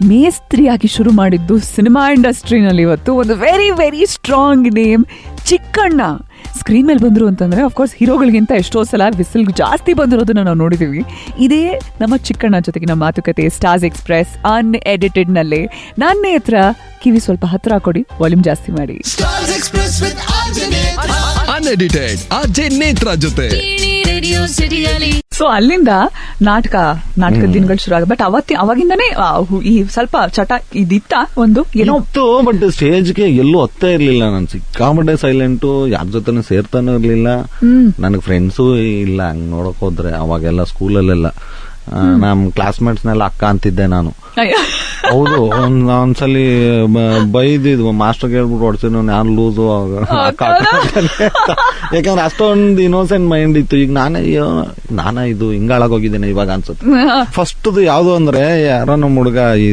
ಮೇಸ್ತ್ರಿಯಾಗಿ ಶುರು ಮಾಡಿದ್ದು ಸಿನಿಮಾ ಇಂಡಸ್ಟ್ರಿನಲ್ಲಿ ಇವತ್ತು ಒಂದು very very strong name Chikkanna. Screen ಮೇಲೆ ಬಂದರು ಅಂತಂದರೆ ಅಫ್ಕೋರ್ಸ್ ಹೀರೋಗಳಿಗಿಂತ ಎಷ್ಟೋ ಸಲ ವಿಸಿಲ್ ಜಾಸ್ತಿ ಬಂದಿರೋದನ್ನ ನಾವು ನೋಡಿದ್ದೀವಿ. ಇದೇ ನಮ್ಮ ಚಿಕ್ಕಣ್ಣ ಜೊತೆಗಿನ ಮಾತುಕತೆ ಸ್ಟಾರ್ಸ್ ಎಕ್ಸ್ಪ್ರೆಸ್ ಅನ್ಎಡಿಟೆಡ್ನಲ್ಲೇ. ನನ್ನ ಹತ್ರ ಕಿವಿ ಸ್ವಲ್ಪ ಹತ್ರ ಕೊಡಿ, ವಾಲ್ಯೂಮ್ ಜಾಸ್ತಿ ಮಾಡಿ. ಅನ್ಎಡಿಟೆಡ್ ಆರ್ಜೆ ನೇತ್ರ ಜೊತೆ. ಸೊ ಅಲ್ಲಿಂದ ನಾಟಕದ ದಿನಗಳು ಶುರು ಆಗ. ಬಟ್ ಅವಾಗಿಂದಾನೇ ಈ ಸ್ವಲ್ಪ ಚಟ ಇದಿತ್ತ ಒಂದು ಏನೋ. ಬಟ್ ಸ್ಟೇಜ್ಗೆ ಎಲ್ಲೂ ಹತ್ತೇ ಇರ್ಲಿಲ್ಲ. ನಾನು ಸಿಕ್ಕಾಪಟ್ಟೆ ಸೈಲೆಂಟು, ಯಾರ ಜೊತೆ ಸೇರ್ತಾನೂ ಇರ್ಲಿಲ್ಲ. ನನಗೆ ಫ್ರೆಂಡ್ಸು ಇಲ್ಲ. ಹಂಗ್ ನೋಡಕ್ ಹೋದ್ರೆ ಅವಾಗೆಲ್ಲ ಸ್ಕೂಲಲ್ಲೆಲ್ಲ ನಮ್ ಕ್ಲಾಸ್ಮೇಟ್ಸ್ನೆಲ್ಲ ಅಕ್ಕ ಅಂತಿದ್ದೆ ನಾನು. ಹೌದು, ಒಂದ್ಸಲಿ ಬೈದಿದ್ವು ಮಾಸ್ಟರ್ ಹೇಳ್ಬಿಟ್ಟು ಹೊಡ್ಸಿದ್ನು, ನಾನು ಲೂಸು ಯಾಕಂದ್ರೆ ಅಷ್ಟೊಂದು ಇನ್ನೋಸೆಂಟ್ ಮೈಂಡ್ ಇತ್ತು. ಈಗ ನಾನೇ ಇದು ಹಿಂಗಾಳಾಗೋಗಿದ್ದೇನೆ ಇವಾಗ ಅನ್ಸುತ್ತೆ. ಫಸ್ಟ್ ಯಾವ್ದು ಅಂದ್ರೆ ಯಾರೋ ನಮ್ಮ ಹುಡುಗ ಈ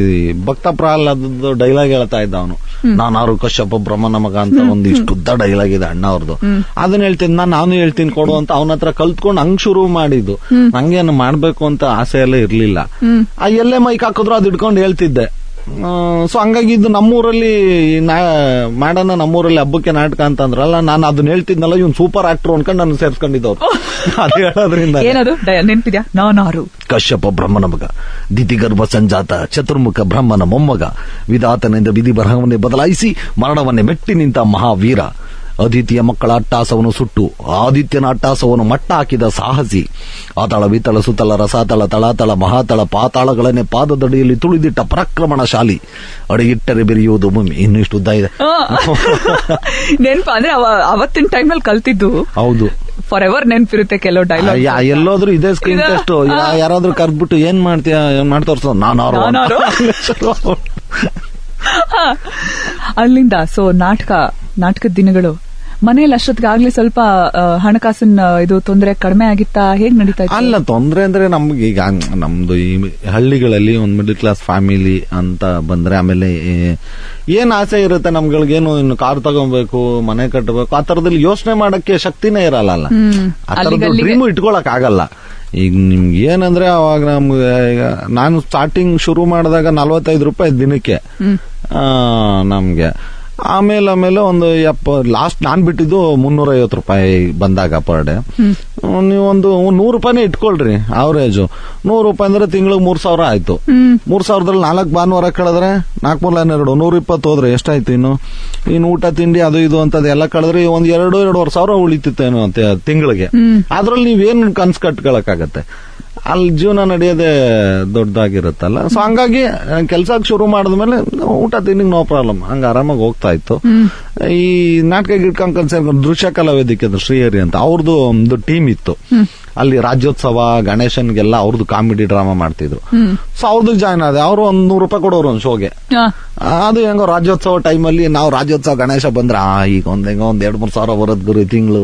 ಭಕ್ತ ಪ್ರಹ್ಲಾದದ್ದು ಡೈಲಾಗ್ ಹೇಳ್ತಾ ಇದ್ದ ಅವನು. ನಾನಾರು ಕಶ್ಯಪ ಬ್ರಹ್ಮನ ಮಗ ಅಂತ ಒಂದು ಇಷ್ಟುದ್ದ ಡೈಲಾಗ್ ಇದೆ ಅಣ್ಣ ಅವ್ರದ್ದು. ಅದನ್ನ ಹೇಳ್ತೀನಿ ನಾನು ಹೇಳ್ತೀನಿ ಕೊಡು ಅಂತ ಅವನ ಹತ್ರ ಕಲ್ತ್ಕೊಂಡು ಹಂಗ್ ಶುರು ಮಾಡಿದ್ದು. ಹಂಗೇನು ಮಾಡ್ಬೇಕು ಅಂತ ಆಸೆ ಎಲ್ಲ ಇರ್ಲಿಲ್ಲ. ಎಲ್ಲೇ ಮೈಕ್ ಹಾಕಿದ್ರು ಅದು ಇಟ್ಕೊಂಡು ಹೇಳ್ತಿದ್ದೆ. ಸೊ ಹಂಗಾಗಿ ಇದು ನಮ್ಮೂರಲ್ಲಿ ಮಾಡೋಣ, ನಮ್ಮೂರಲ್ಲಿ ಹಬ್ಬಕ್ಕೆ ನಾಟಕ ಅಂತಂದ್ರಲ್ಲ, ನಾನು ಅದನ್ನ ಹೇಳ್ತಿದ್ನಲ್ಲ, ಇವ್ನು ಸೂಪರ್ ಆಕ್ಟರ್ ಅನ್ಕೊಂಡು ನಾನು ಸೇರ್ಸ್ಕೊಂಡಿದ್ದವ್ರು. ಅದು ಹೇಳೋದ್ರಿಂದ ನೆನಪಿದ್ಯಾ, ನಾನಾರು ಕಶ್ಯಪ ಬ್ರಹ್ಮನ ಮಗ, ದಿತಿಗರ್ಭ ಸಂಜಾತ, ಚತುರ್ಮುಖ ಬ್ರಹ್ಮನ ಮೊಮ್ಮಗ, ವಿಧಾತನಿಂದ ವಿಧಿ ಬರಹವನ್ನೇ ಬದಲಾಯಿಸಿ ಮರಣವನ್ನೇ ಮೆಟ್ಟಿ ನಿಂತ ಮಹಾವೀರ, ಅದಿತಿಯ ಮಕ್ಕಳ ಅಟ್ಟಾಸವನ್ನು ಸುಟ್ಟು ಆದಿತ್ಯನ ಅಟ್ಟಾಸವನ್ನು ಮಟ್ಟ ಹಾಕಿದ ಸಾಹಸಿ, ಆತಳ ವಿತಳ ಸುತಳ ರಸಾತಳ ತಳಾತಳ ಮಹಾತಳ ಪಾತಾಳಗಳನ್ನೇ ಪಾದದಡಿಯಲ್ಲಿ ತುಳಿದಿಟ್ಟ ಪರಾಕ್ರಮಣಶಾಲಿ, ಅಡಿಗಿಟ್ಟರೆ ಬೆರೆಯುವುದು ಭೂಮಿ. ಇನ್ನು ಇಷ್ಟು ಉದ್ದ ಇದೆ ನೆನಪು. ಅಂದ್ರೆ ಅವತ್ತಿನ ಟೈಮಲ್ಲಿ ಕಲ್ತಿದ್ದು. ಹೌದು, ಫಾರ್ ಎವರ್ ನೆನಪಿರುತ್ತೆ ಕೆಲವು ಡೈಲಾಗ್. ಎಲ್ಲೋದ್ರು ಇದೇ ಸ್ಕ್ರೀನ್ ಟೆಸ್ಟ್. ಯಾರಾದ್ರೂ ಕರ್ದ್ಬಿಟ್ಟು ಏನ್ ಮಾಡ್ತೀಯ ಮಾಡಿ ತೋರ್ಸೋ ನಾನಾರು. ಅಲ್ಲಿಂದ ಸೊ ನಾಟಕದ ದಿನಗಳು ಮನೇಲಿ ಅಷ್ಟೊತ್ತಿಗೆ ಆಗ್ಲಿ ಸ್ವಲ್ಪ ಹಣಕಾಸಿನ ಇದು ತೊಂದರೆ ಕಡಿಮೆ ಆಗಿತ್ತಾ, ಹೇಗ್ ನಡೀತಾ ಇತ್ತು? ಅಲ್ಲ, ತೊಂದ್ರೆ ಅಂದ್ರೆ ನಮ್ಗೆ ಈಗ ನಮ್ದು ಈ ಹಳ್ಳಿಗಳಲ್ಲಿ ಒಂದು ಮಿಡಲ್ ಕ್ಲಾಸ್ ಫ್ಯಾಮಿಲಿ ಅಂತ ಬಂದ್ರೆ, ಆಮೇಲೆ ಏನ್ ಆಸೆ ಇರುತ್ತೆ ನಮ್ಗಳಿಗೇನು, ಇನ್ನು ಕಾರ್ ತಗೋಬೇಕು, ಮನೆ ಕಟ್ಟಬೇಕು, ಆ ತರದಲ್ಲಿ ಯೋಚನೆ ಮಾಡಕ್ಕೆ ಶಕ್ತಿನೇ ಇರಲ್ಲ. ಆ ತರದ ಡ್ರೀಮು ಇಟ್ಕೊಳಕ್ ಆಗಲ್ಲ. ಈಗ ನಿಮ್ಗೆ ಏನಂದ್ರೆ ಅವಾಗ ನಮ್ಗೆ ನಾನು ಸ್ಟಾರ್ಟಿಂಗ್ ಶುರು ಮಾಡಿದಾಗ 45 ರೂಪಾಯಿ ದಿನಕ್ಕೆ ನಮ್ಗೆ. ಆಮೇಲೆ ಒಂದು ಲಾಸ್ಟ್ ನಾನ್ ಬಿಟ್ಟಿದ್ದು 350 ರೂಪಾಯಿ ಬಂದಾಗ ಪರ್ ಡೇ. ನೀವೊಂದು 100 ರೂಪಾಯಿನೇ ಇಟ್ಕೊಳ್ರಿ ಅವರೇಜು. 100 ರೂಪಾಯಿ ಅಂದ್ರೆ ತಿಂಗಳಿಗೆ 3000 ಆಯ್ತು. 3000ದಲ್ಲಿ 4 ಭಾನುವಾರ ಕಳೆದ್ರೆ 4×2 120 ಹೋದ್ರೆ ಎಷ್ಟಾಯ್ತು? ಇನ್ನು ಊಟ ತಿಂಡಿ ಅದು ಇದು ಅಂತದ್ ಎಲ್ಲ ಕಳೆದ್ರೆ ಒಂದ್ 2-2.5 ಸಾವಿರ ಉಳಿತಿತ್ತೇನೋ ಅಂತ ತಿಂಗಳಿಗೆ. ಅದ್ರಲ್ಲಿ ನೀವೇನ್ ಕನ್ಸ್ ಕಟ್ಕೊಳಕಾಗತ್ತೆ? ಅಲ್ಲಿ ಜೀವನ ನಡೆಯೋದೇ ದೊಡ್ಡದಾಗಿರುತ್ತಲ್ಲ. ಸೊ ಹಂಗಾಗಿ ಕೆಲ್ಸಕ್ಕೆ ಶುರು ಮಾಡಿದ್ಮೇಲೆ ಊಟ ತಿಂಡಿಗೆ ನೋ ಪ್ರಾಬ್ಲಮ್, ಹಂಗ ಆರಾಮಾಗಿ ಹೋಗ್ತಾ ಇತ್ತು. ಈ ನಾಟಕ ಗಿಟ್ಕೊಂಡ್ ದೃಶ್ಯ ಕಲಾ ವೇದಿಕೆ ಶ್ರೀಹರಿ ಅಂತ ಅವ್ರದ್ದು ಒಂದು ಟೀಮ್ ಇತ್ತು. ಅಲ್ಲಿ ರಾಜ್ಯೋತ್ಸವ ಗಣೇಶನ್ಗೆಲ್ಲ ಅವ್ರದ್ದು ಕಾಮಿಡಿ ಡ್ರಾಮಾ ಮಾಡ್ತಿದ್ರು. ಸೊ ಅವ್ರದ್ದು ಜಾಯ್ನ್ ಆದೆ. ಅವರು 100 ರೂಪಾಯಿ ಕೊಡೋರು ಒಂದು ಶೋಗೆ. ಅದು ಹೆಂಗೋ ರಾಜ್ಯೋತ್ಸವ ಟೈಮಲ್ಲಿ ನಾವು ರಾಜ್ಯೋತ್ಸವ ಗಣೇಶ ಬಂದ್ರೆ ಈಗ ಒಂದ್ 2-3 ಸಾವಿರ ಬರೋದ್ ಗುರು ತಿಂಗಳು,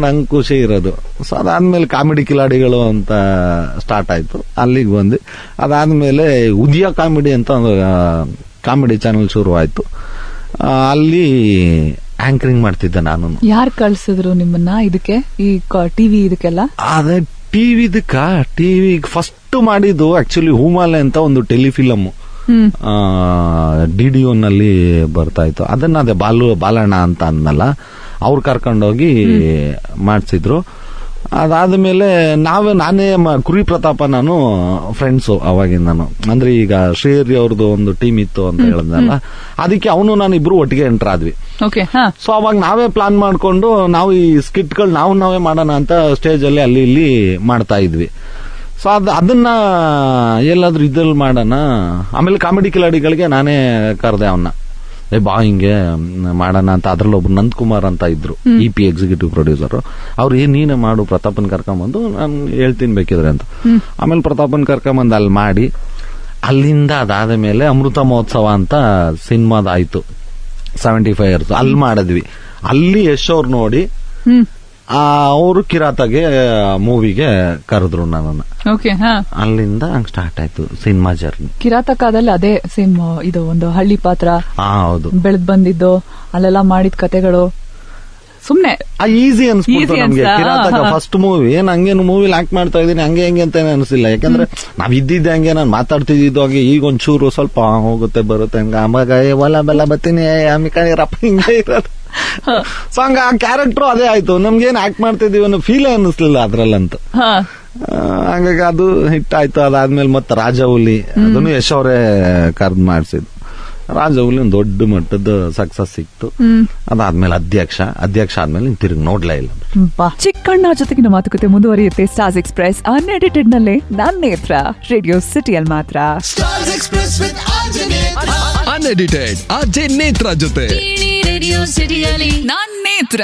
ನಂಗೆ ಖುಷಿ ಇರೋದು. ಸೊ ಅದಾದ್ಮೇಲೆ ಕಾಮಿಡಿ ಕಿಲಾಡಿಗಳು ಅಂತ ಸ್ಟಾರ್ಟ್ ಆಯ್ತು. ಅಲ್ಲಿಗೆ ಬಂದು ಅದಾದ್ಮೇಲೆ ಉದಯ ಕಾಮಿಡಿ ಅಂತ ಒಂದು ಕಾಮಿಡಿ ಚಾನೆಲ್ ಶುರು ಆಯ್ತು. ಅಲ್ಲಿ ಆಂಕರಿಂಗ್ ಮಾಡ್ತಿದ್ದೆ ನಾನು. ಯಾರು ಕಳ್ಸಿದ್ರು ನಿಮ್ಮನ್ನ ಇದಕ್ಕೆ, ಈ ಟಿವಿ ಇದಕ್ಕೆಲ್ಲ? ಅದೇ ಟಿವಿ ಫಸ್ಟ್ ಮಾಡಿದ್ದು ಆಕ್ಚುಲಿ ಹೂಮಾಲೆ ಅಂತ ಒಂದು ಟೆಲಿಫಿಲಮ್ DDO ನಲ್ಲಿ ಬರ್ತಾ ಇತ್ತು. ಅದನ್ನ ಅದೇ ಬಾಲಣ್ಣ ಅಂತ ಅಂದ್ನಲ್ಲ, ಅವ್ರು ಕರ್ಕೊಂಡೋಗಿ ಮಾಡಿಸಿದ್ರು. ಅದಾದ್ಮೇಲೆ ನಾನೇ ಕುರಿ ಪ್ರತಾಪ ನಾನು ಫ್ರೆಂಡ್ಸು ಅವಾಗಿಂದನು. ಅಂದ್ರೆ ಈಗ ಶ್ರೀಹರಿ ಅವ್ರದ್ದು ಒಂದು ಟೀಮ್ ಇತ್ತು ಅಂತ ಹೇಳಿದ್ನಲ್ಲ, ಅದಕ್ಕೆ ಅವನು ನಾನು ಇಬ್ರು ಒಟ್ಟಿಗೆ ಎಂಟರ್ ಆದ್ವಿ. ಸೊ ಅವಾಗ ನಾವೇ ಪ್ಲಾನ್ ಮಾಡ್ಕೊಂಡು ನಾವು ಈ ಸ್ಕಿಟ್ಗಳು ನಾವೇ ಮಾಡೋಣ ಅಂತ ಸ್ಟೇಜ್ ಅಲ್ಲಿ ಅಲ್ಲಿ ಇಲ್ಲಿ ಮಾಡ್ತಾ ಇದ್ವಿ. ಸೊ ಅದನ್ನ ಎಲ್ಲಾದ್ರೂ ಇದ್ರಲ್ಲಿ ಮಾಡೋಣ. ಆಮೇಲೆ ಕಾಮಿಡಿ ಕಿಲಾಡಿಗಳಿಗೆ ನಾನೇ ಕರೆದೆ ಅವನ್ನ, ಬಾ ಹಿಂಗೆ ಮಾಡೋಣ ಅಂತ. ಅದ್ರಲ್ಲಿ ಒಬ್ರು ನಂದಕುಮಾರ್ ಅಂತ ಇದ್ರು, EP ಎಕ್ಸಿಕ್ಯೂಟಿವ್ ಪ್ರೊಡ್ಯೂಸರ್. ಅವ್ರು ನೀನೇ ಮಾಡು, ಪ್ರತಾಪನ್ ಕರ್ಕೊಂಬಂದು ನಾನು ಹೇಳ್ತೀನಿ ಬೇಕಿದ್ರೆ ಅಂತ. ಆಮೇಲೆ ಪ್ರತಾಪನ್ ಕರ್ಕೊಂಬಂದು ಅಲ್ಲಿ ಮಾಡಿ, ಅಲ್ಲಿಂದ ಅದಾದ ಮೇಲೆ ಅಮೃತ ಮಹೋತ್ಸವ ಅಂತ ಸಿನಿಮಾದಾಯ್ತು 75 years. ಅಲ್ಲಿ ಮಾಡಿದ್ವಿ. ಅಲ್ಲಿ ಯಶ್ ಅವ್ರು ನೋಡಿ ಅವರು ಕಿರಾತಗೆ ಮೂವಿಗೆ ಕರೆದ್ರು ನನ್ನನ್ನ. ಅಲ್ಲಿಂದ ಹಂಗ್ ಸ್ಟಾರ್ಟ್ ಆಯ್ತು ಸಿನಿಮಾ ಜರ್ನಿ. ಕಿರಾತಕದಲ್ಲಿ ಅದೇ ಸೇಮ್ ಇದು ಒಂದು ಹಳ್ಳಿ ಪಾತ್ರ. ಹೌದು, ಬೆಳೆದ್ ಬಂದಿದ್ದು, ಅಲ್ಲೆಲ್ಲ ಮಾಡಿದ ಕತೆಗಳು. ಸುಮ್ನೆ ಆ ಈಸಿ ಅನ್ಸ್ಬಿಡ್ತು Easy ನಮ್ಗೆ. ಅನ್ಸ್ತಾ? ಕಿರಾತಕ ಹಾ. ಫಸ್ಟ್ ಮೂವಿ ಏನ್ ಹಂಗೇನು ಮೂವಿಲಿ ಆಕ್ಟ್ ಮಾಡ್ತಾ ಇದೀನಿ ಹಂಗೆ ಹೆಂಗೆ ಅಂತ ಅನಿಸಿಲ್ಲ. ಯಾಕಂದ್ರೆ ನಾವ್ ಇದ್ದಿದ್ದೆ ಹಂಗೆ ನಾನು ಮಾತಾಡ್ತಿದ್ದು ಹಂಗೆ. ಈಗ ಒಂಚೂರು ಸ್ವಲ್ಪ ಹೋಗುತ್ತೆ ಬರುತ್ತೆ ಹಂಗ ಆವಾಗ ಹೊಲ ಬೆಲ್ಲ ಬತ್ತೀನಿ ಅಮ್ಮಿಕಾಯಿರಪ್ಪ ಹಿಂಗೆ ಇರೋದು. ಸೊ ಹಂಗ ಆ ಕ್ಯಾರೆಕ್ಟರ್ ಅದೇ ಆಯ್ತು. ನಮ್ಗೇನ್ ಆಕ್ಟ್ ಮಾಡ್ತಿದೀವಿ ಅನ್ನೋ ಫೀಲೇ ಅನ್ನಿಸ್ಲಿಲ್ಲ ಅದ್ರಲ್ಲಂತೂ. ಹಾ ಹಂಗಾಗಿ ಅದು ಹಿಟ್ ಆಯ್ತು. ಅದಾದ್ಮೇಲೆ ಮತ್ತೆ ರಾಜಹುಲಿ ಅದನ್ನು ಯಶ್ ಅವರೇ ಕರ್ದ್ ಮಾಡಿಸಿದ್ದು. ರಾಜಹುಲಿ ಒಂದು ದೊಡ್ಡ ಮಟ್ಟದ ಸಕ್ಸಸ್ ಸಿಕ್ತು. ಅದಾದ್ಮೇಲೆ ಅಧ್ಯಕ್ಷ ಆದ್ಮೇಲೆ ತಿರುಗಿ ನೋಡ್ಲೇ ಇಲ್ಲ. ಚಿಕ್ಕಣ್ಣ ಜೊತೆಗಿನ ಮಾತುಕತೆ ಮುಂದುವರಿಯುತ್ತೆ ಸ್ಟಾರ್ಸ್ ಎಕ್ಸ್ಪ್ರೆಸ್ ಅನ್ಎಡಿಟೆಡ್ ನಲ್ಲಿ ನನ್ನ ನೇತ್ರ ರೇಡಿಯೋ ಸಿಟಿಯಲ್ಲಿ ಮಾತ್ರ. Stars Express with Anjanet. Unedited RJ Netra ಜೊತೆ ರೇಡಿಯೋ ಸಿಟಿಯಲ್ಲಿ ನನ್ನ ನೇತ್ರ.